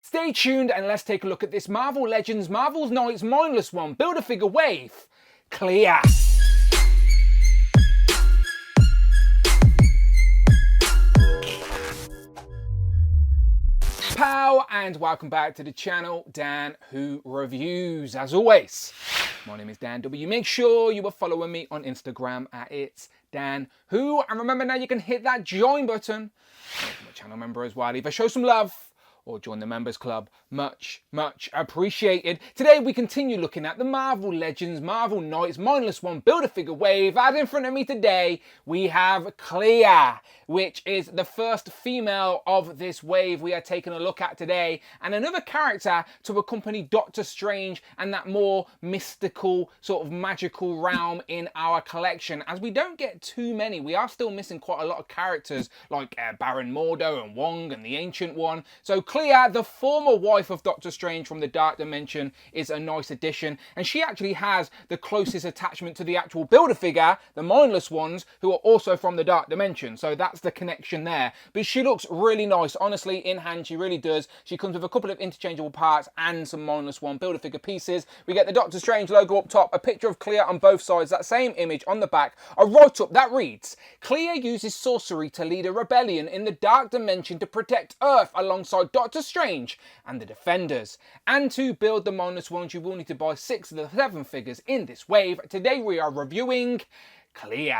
Stay tuned and let's take a look at this Marvel Legends, Marvel's Knight's Mindless one, Build-A-Figure wave, Clea. Pow, and welcome back to the channel, Dan Who Reviews. As always, my name is Dan W. Make sure you are following me on Instagram at It's Dan Who, and remember now you can hit that join button. I'm a channel member as well. Either show some love or join the members club. Much appreciated. Today we continue looking at the Marvel Legends, Marvel Knights, Mindless one, Build-A-Figure wave. And in front of me today, we have Clea, which is the first female of this wave we are taking a look at today. And another character to accompany Doctor Strange and that more mystical, sort of magical realm in our collection. As we don't get too many, we are still missing quite a lot of characters like Baron Mordo and Wong and the Ancient One. So Clea, the former wife of Doctor Strange from the Dark Dimension, is a nice addition, and she actually has the closest attachment to the actual Build-A-Figure, the Mindless ones, who are also from the Dark Dimension, so that's the connection there. But she looks really nice, honestly, in hand, she really does. She comes with a couple of interchangeable parts and some Mindless one Build-A-Figure pieces. We get the Doctor Strange logo up top, a picture of Clea on both sides, that same image on the back, a write-up that reads, Clea uses sorcery to lead a rebellion in the Dark Dimension to protect Earth alongside Doctor Strange and the Defenders. And to build the Mindless ones, you will need to buy 6 of the 7 figures in this wave. Today we are reviewing Clea.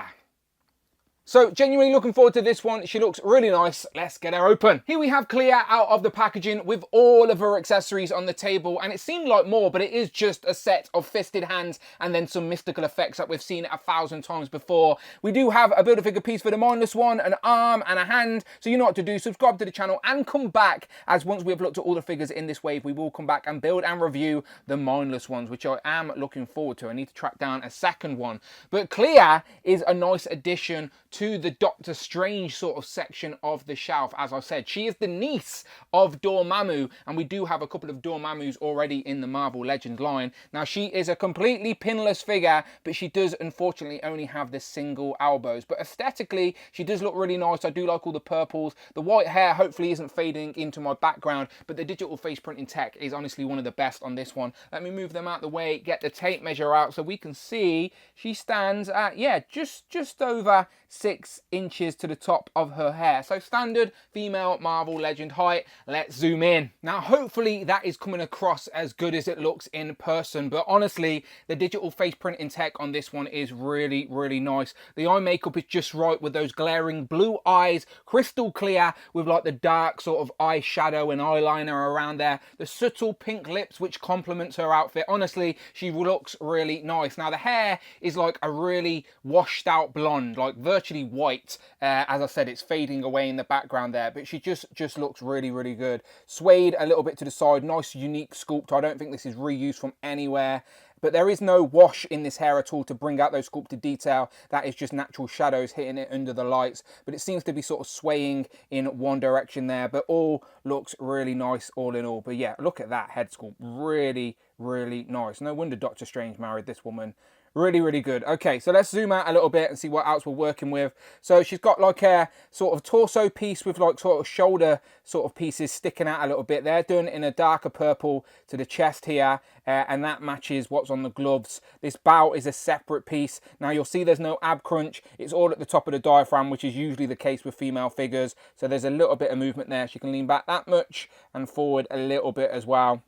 So genuinely looking forward to this one. She looks really nice. Let's get her open. Here we have Clea out of the packaging with all of her accessories on the table, and it seemed like more, but it is just a set of fisted hands and then some mystical effects that we've seen 1,000 times before. We do have a Build-A-Figure piece for the Mindless one, an arm and a hand, so you know what to do. Subscribe to the channel and come back, as once we've looked at all the figures in this wave, we will come back and build and review the Mindless ones, which I am looking forward to. I need to track down a second one. But Clea is a nice addition to the Doctor Strange sort of section of the shelf. As I said, she is the niece of Dormammu, and we do have a couple of Dormammus already in the Marvel Legends line. Now, she is a completely pinless figure, but she does unfortunately only have the single elbows. But aesthetically, she does look really nice. I do like all the purples. The white hair hopefully isn't fading into my background, but the digital face printing tech is honestly one of the best on this one. Let me move them out the way, get the tape measure out so we can see she stands at, yeah, just over 6 inches to the top of her hair. So standard female Marvel Legend height. Let's zoom in. Now hopefully that is coming across as good as it looks in person, but honestly the digital face printing tech on this one is really nice. The eye makeup is just right with those glaring blue eyes, crystal clear with like the dark sort of eyeshadow and eyeliner around there, the subtle pink lips which complements her outfit. Honestly, she looks really nice. Now the hair is like a really washed out blonde, like virtually white. As I said, it's fading away in the background there, but she just looks really good. Swayed a little bit to the side, nice unique sculpt. I don't think this is reused from anywhere, but there is no wash in this hair at all to bring out those sculpted detail. That is just natural shadows hitting it under the lights, but it seems to be sort of swaying in one direction there, but all looks really nice all in all. But yeah, look at that head sculpt, really nice. No wonder Doctor Strange married this woman. Really good. Okay, so let's zoom out a little bit and see what else we're working with. So she's got like a sort of torso piece with like sort of shoulder sort of pieces sticking out a little bit. They're done in a darker purple to the chest here, and that matches what's on the gloves. This bout is a separate piece. Now you'll see there's no ab crunch. It's all at the top of the diaphragm, which is usually the case with female figures. So there's a little bit of movement there. She can lean back that much and forward a little bit as well.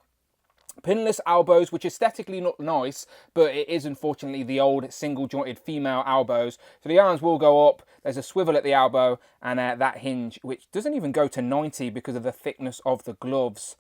Pinless elbows, which aesthetically look nice, but it is unfortunately the old single-jointed female elbows. So the arms will go up, there's a swivel at the elbow, and that hinge, which doesn't even go to 90 because of the thickness of the gloves.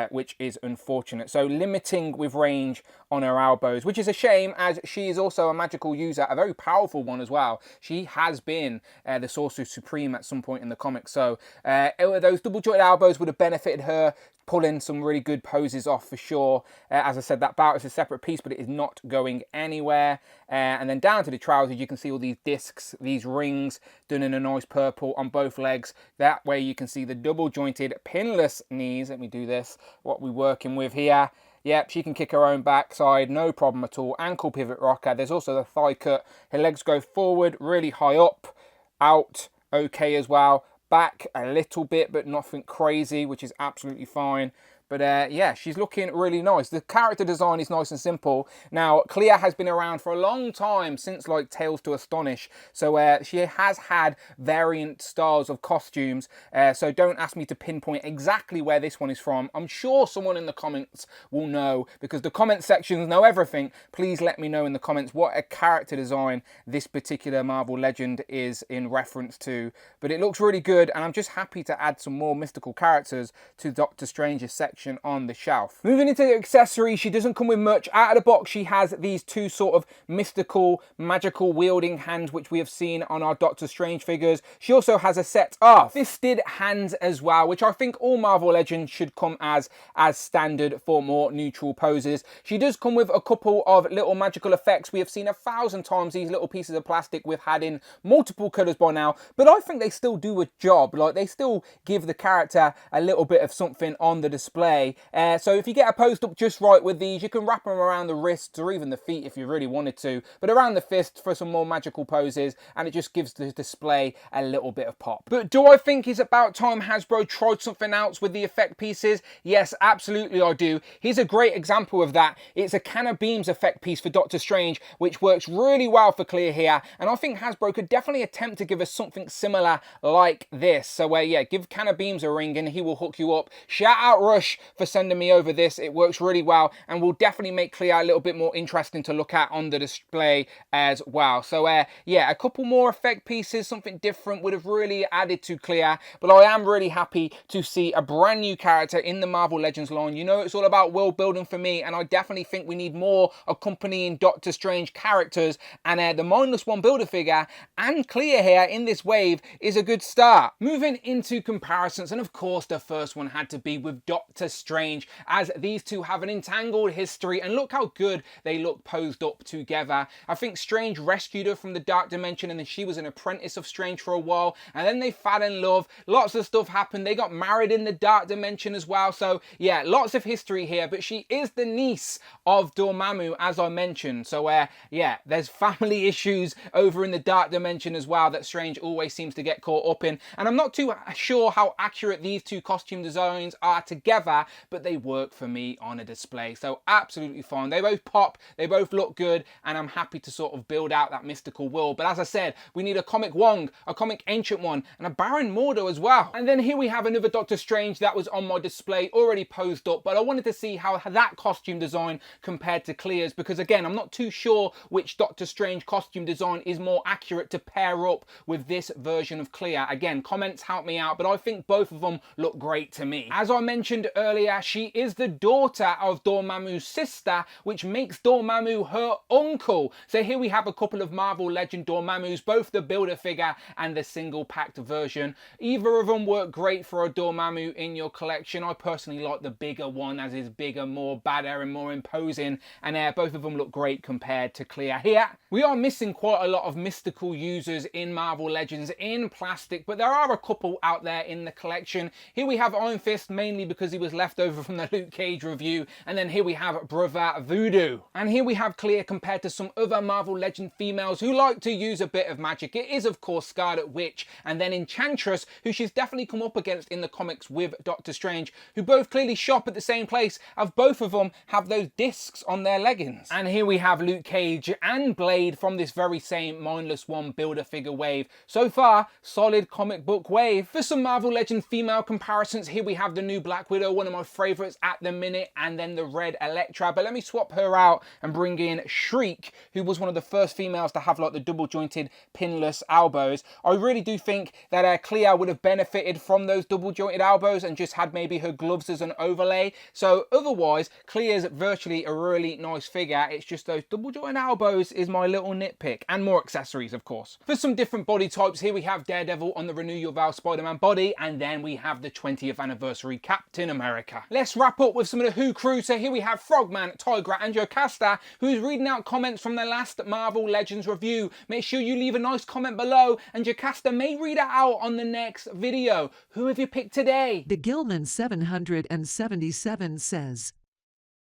Which is unfortunate. So limiting with range on her elbows, which is a shame, as she is also a magical user, a very powerful one as well. She has been the Sorcerer Supreme at some point in the comics. So those double jointed elbows would have benefited her pulling some really good poses off for sure. As I said, that bout is a separate piece, but it is not going anywhere. And then down to the trousers, you can see all these discs, these rings done in a nice purple on both legs. That way you can see the double jointed pinless knees. Let me do this. What we're working with here. Yep, she can kick her own backside, no problem at all. Ankle pivot rocker. There's also the thigh cut. Her legs go forward, really high up, out, okay as well. back a little bit, but nothing crazy, which is absolutely fine. But yeah, she's looking really nice. The character design is nice and simple. Now, Clea has been around for a long time, since like Tales to Astonish. So she has had variant styles of costumes. So don't ask me to pinpoint exactly where this one is from. I'm sure someone in the comments will know, because the comment sections know everything. Please let me know in the comments what a character design this particular Marvel Legend is in reference to. But it looks really good, and I'm just happy to add some more mystical characters to Doctor Strange's section on the shelf. Moving into the accessories, she doesn't come with much. Out of the box, she has these two sort of mystical, magical wielding hands, which we have seen on our Doctor Strange figures. She also has a set of fisted hands as well, which I think all Marvel Legends should come as standard for more neutral poses. She does come with a couple of little magical effects. We have seen 1,000 times these little pieces of plastic we've had in multiple colours by now, but I think they still do a job. Like, they still give the character a little bit of something on the display. So if you get a posed up just right with these, you can wrap them around the wrists or even the feet if you really wanted to, but around the fist for some more magical poses, and it just gives the display a little bit of pop. But do I think it's about time Hasbro tried something else with the effect pieces? Yes, absolutely I do. Here's a great example of that. It's a Can of Beams effect piece for Doctor Strange, which works really well for Clea here, and I think Hasbro could definitely attempt to give us something similar like this. So yeah, give Can of Beams a ring and he will hook you up. Shout out Rush for sending me over this. It works really well and will definitely make Clea a little bit more interesting to look at on the display as well. So yeah, a couple more effect pieces, something different would have really added to Clea, but I am really happy to see a brand new character in the Marvel Legends line. You know, it's all about world building for me, and I definitely think we need more accompanying Doctor Strange characters, and the Mindless One Build-A-Figure and Clea here in this wave is a good start. Moving into comparisons, and of course the first one had to be with Doctor Strange, as these two have an entangled history, and look how good they look posed up together. I think Strange rescued her from the Dark Dimension, and then she was an apprentice of Strange for a while, and then they fell in love. Lots of stuff happened. They got married in the Dark Dimension as well. So yeah, lots of history here, but she is the niece of Dormammu, as I mentioned. So yeah, there's family issues over in the Dark Dimension as well that Strange always seems to get caught up in, and I'm not too sure how accurate these two costume designs are together, but they work for me on a display. So absolutely fine. They both pop, they both look good, and I'm happy to sort of build out that mystical world. But as I said, we need a comic Wong, a comic Ancient One, and a Baron Mordo as well. And then here we have another Doctor Strange that was on my display, already posed up, but I wanted to see how that costume design compared to Clea's, because again, I'm not too sure which Doctor Strange costume design is more accurate to pair up with this version of Clea. Again, comments help me out, but I think both of them look great to me. As I mentioned earlier, she is the daughter of Dormammu's sister, which makes Dormammu her uncle. So here we have a couple of Marvel Legend Dormammus, both the Build-A-Figure and the single packed version. Either of them work great for a Dormammu in your collection. I personally like the bigger one, as is bigger, more badder and more imposing, and both of them look great compared to Clea. Here we are missing quite a lot of mystical users in Marvel Legends in plastic, but there are a couple out there in the collection. Here we have Iron Fist, mainly because he was left over from the Luke Cage review, and then here we have Brother Voodoo. And here we have Clea compared to some other Marvel Legend females who like to use a bit of magic. It is of course Scarlet Witch, and then Enchantress, who she's definitely come up against in the comics with Doctor Strange, who both clearly shop at the same place, as both of them have those discs on their leggings. And here we have Luke Cage and Blade from this very same Mindless One Build-A-Figure wave. So far, solid comic book wave. For some Marvel Legend female comparisons, here we have the new Black Widow, one of my favourites at the minute, and then the red Elektra. But let me swap her out and bring in Shriek, who was one of the first females to have like the double jointed pinless elbows. I really do think that Clea would have benefited from those double jointed elbows and just had maybe her gloves as an overlay. So otherwise, Clea's virtually a really nice figure. It's just those double jointed elbows is my little nitpick, and more accessories of course. For some different body types, here we have Daredevil on the Renew Your Vow Spider-Man body, and then we have the 20th anniversary Captain America. Let's wrap up with some of the Who crew. So here we have Frogman, Tigra and Jocasta, who's reading out comments from the last Marvel Legends review. Make sure you leave a nice comment below, and Jocasta may read it out on the next video. Who have you picked today? The Gilman 777 says,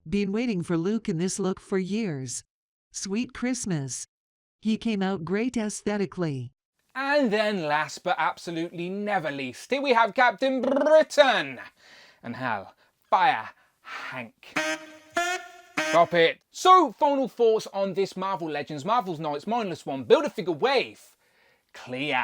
"Been waiting for Luke in this look for years. Sweet Christmas. He came out great aesthetically. And then last but absolutely never least, here we have Captain Britain. And hell, fire Hank. Stop it. So, final thoughts on this Marvel Legends, Marvel's Knights, Mindless one, Build-A-Figure wave. Clea.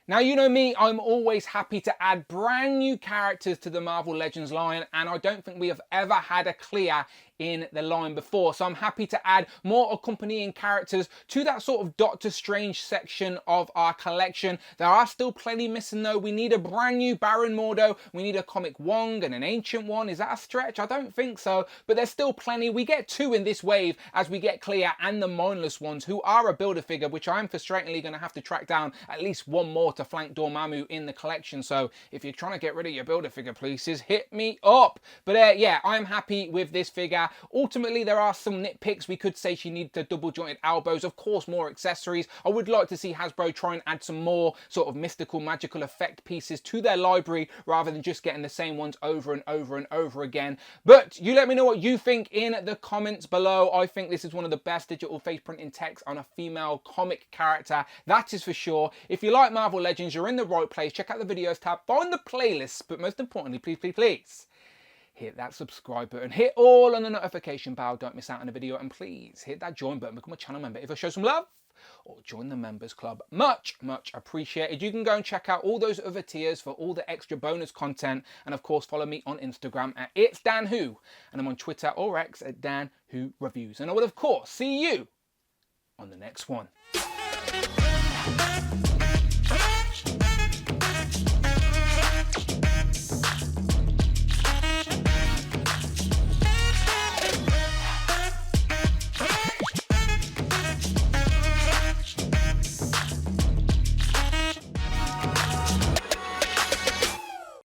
Now, you know me, I'm always happy to add brand new characters to the Marvel Legends line, and I don't think we have ever had a Clea in the line before. So I'm happy to add more accompanying characters to that sort of Doctor Strange section of our collection. There are still plenty missing though. We need a brand new Baron Mordo. We need a comic Wong and an ancient one. Is that a stretch? I don't think so, but there's still plenty. We get 2 in this wave as we get Clea and the Mindless ones, who are a Build-A-Figure, which I'm frustratingly going to have to track down at least one more to flank Dormammu in the collection. So if you're trying to get rid of your Build-A-Figure pieces, hit me up. But yeah, I'm happy with this figure. Ultimately, there are some nitpicks. We could say she needs the double jointed elbows, of course, more accessories. I would like to see Hasbro try and add some more sort of mystical, magical effect pieces to their library rather than just getting the same ones over and over and over again. But you let me know what you think in the comments below. I think this is one of the best digital face printing techs on a female comic character. That is for sure. If you like Marvel Legends, you're in the right place. Check out the videos tab, find the playlists, but most importantly, please, hit that subscribe button, hit all on the notification bell, don't miss out on a video, and please hit that join button, become a channel member if I show some love, or join the members club. Much appreciated. You can go and check out all those other tiers for all the extra bonus content, and of course follow me on Instagram at It's Dan Who, and I'm on Twitter or X at Dan Who Reviews, and I will of course see you on the next one.